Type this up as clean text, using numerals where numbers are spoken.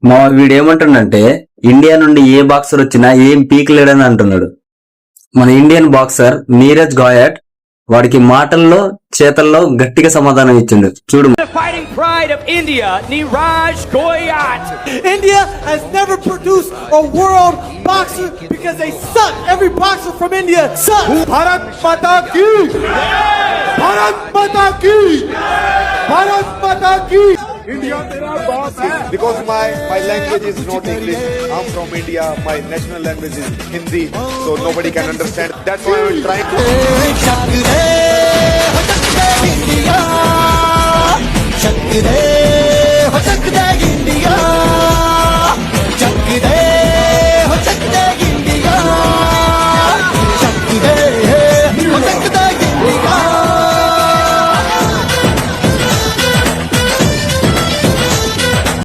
మా వీడేమంటుండంటే ఇండియా నుండి ఏ బాక్సర్ వచ్చినా ఏం పీకలేడని అంటున్నాడు. మన ఇండియన్ బాక్సర్ నీరజ్ గాయట్ వాడికి మాటల్లో చేతల్లో గట్టిగా సమాధానం ఇచ్చిండు. చూడు. Fighting pride of India, Neeraj Goyat. India has never produced a world boxer because they suck. Every boxer from India sucks. Bharat Mata ki! Bharat Mata ki! Bharat Mata ki! India tera boss hai. Because my language is not English. I'm from India. My national language is Hindi. So nobody can understand. That's why I'm trying to. India, chak de, ho chak de